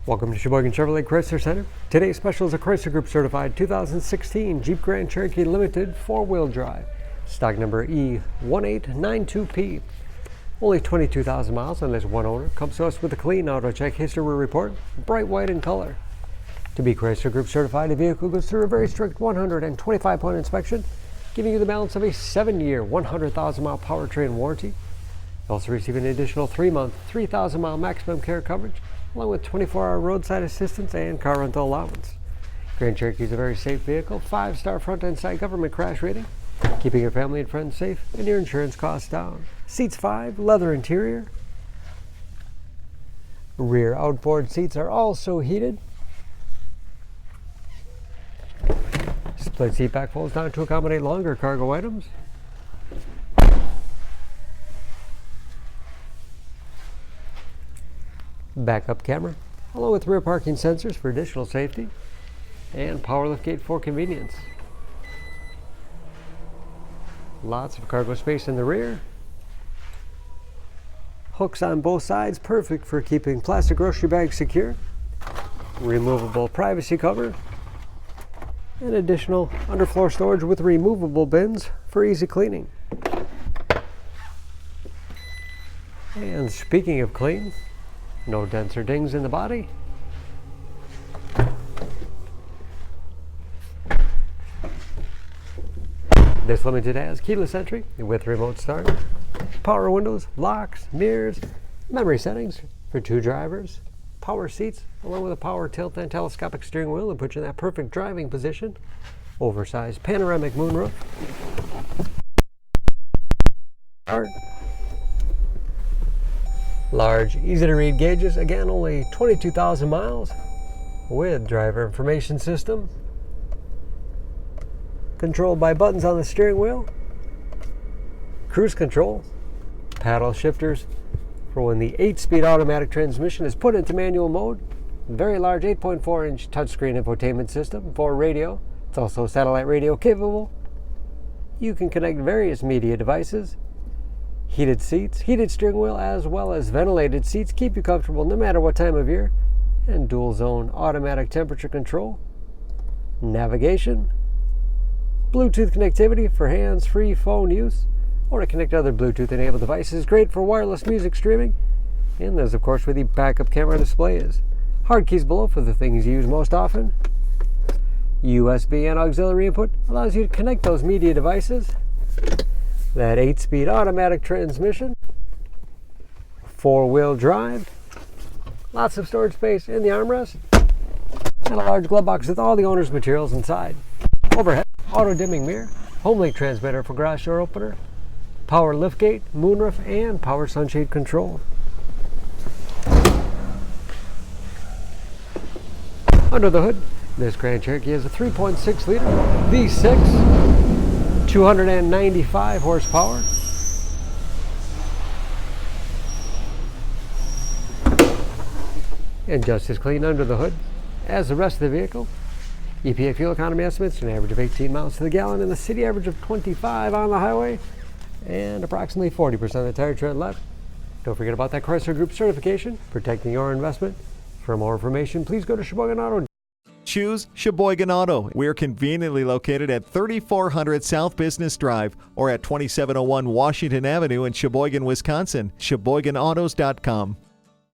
Welcome to Sheboygan Chevrolet Chrysler Center. Today's special is a Chrysler Group certified 2016 Jeep Grand Cherokee Limited 4-wheel drive. Stock number E1892P. Only 22,000 miles and there's one owner. Comes to us with a clean auto check history report, bright white in color. To be Chrysler Group certified, the vehicle goes through a very strict 125-point inspection, giving you the balance of a 7-year, 100,000-mile powertrain warranty. You also receive an additional 3-month, 3,000-mile maximum care coverage, along with 24-hour roadside assistance and car rental allowance. Grand Cherokee is a very safe vehicle, 5-star front and side government crash rating, keeping your family and friends safe and your insurance costs down. Seats 5, leather interior. Rear outboard seats are also heated. Split seat back folds down to accommodate longer cargo items. Backup camera, along with rear parking sensors for additional safety, and power liftgate for convenience. Lots of cargo space in the rear. Hooks on both sides, perfect for keeping plastic grocery bags secure. Removable privacy cover. And additional underfloor storage with removable bins for easy cleaning. And speaking of clean, no dents or dings in the body. This Limited has keyless entry with remote start, power windows, locks, mirrors, memory settings for 2 drivers, power seats, along with a power tilt and telescopic steering wheel to put you in that perfect driving position, oversized panoramic moonroof. Large, easy-to-read gauges, again only 22,000 miles, with driver information system, controlled by buttons on the steering wheel, cruise control, paddle shifters for when the 8-speed automatic transmission is put into manual mode, very large 8.4-inch touchscreen infotainment system for radio. It's also satellite radio capable. You can connect various media devices. Heated seats, heated steering wheel, as well as ventilated seats keep you comfortable no matter what time of year, and dual zone automatic temperature control, navigation, Bluetooth connectivity for hands-free phone use, or to connect other Bluetooth enabled devices, great for wireless music streaming, and there's of course where the backup camera display is. Hard keys below for the things you use most often. USB and auxiliary input allows you to connect those media devices. That 8-speed automatic transmission, 4-wheel drive, lots of storage space in the armrest, and a large glove box with all the owner's materials inside. Overhead, auto-dimming mirror, home link transmitter for garage door opener, power liftgate, moonroof, and power sunshade control. Under the hood, this Grand Cherokee has a 3.6-liter V6, 295 horsepower. And just as clean under the hood as the rest of the vehicle. EPA fuel economy estimates an average of 18 miles to the gallon and the city average of 25 on the highway, and approximately 40% of the tire tread left. Don't forget about that Chrysler Group certification, protecting your investment. For more information, please go to Sheboygan Auto. Choose Sheboygan Auto. We're conveniently located at 3400 South Business Drive or at 2701 Washington Avenue in Sheboygan, Wisconsin. SheboyganAutos.com.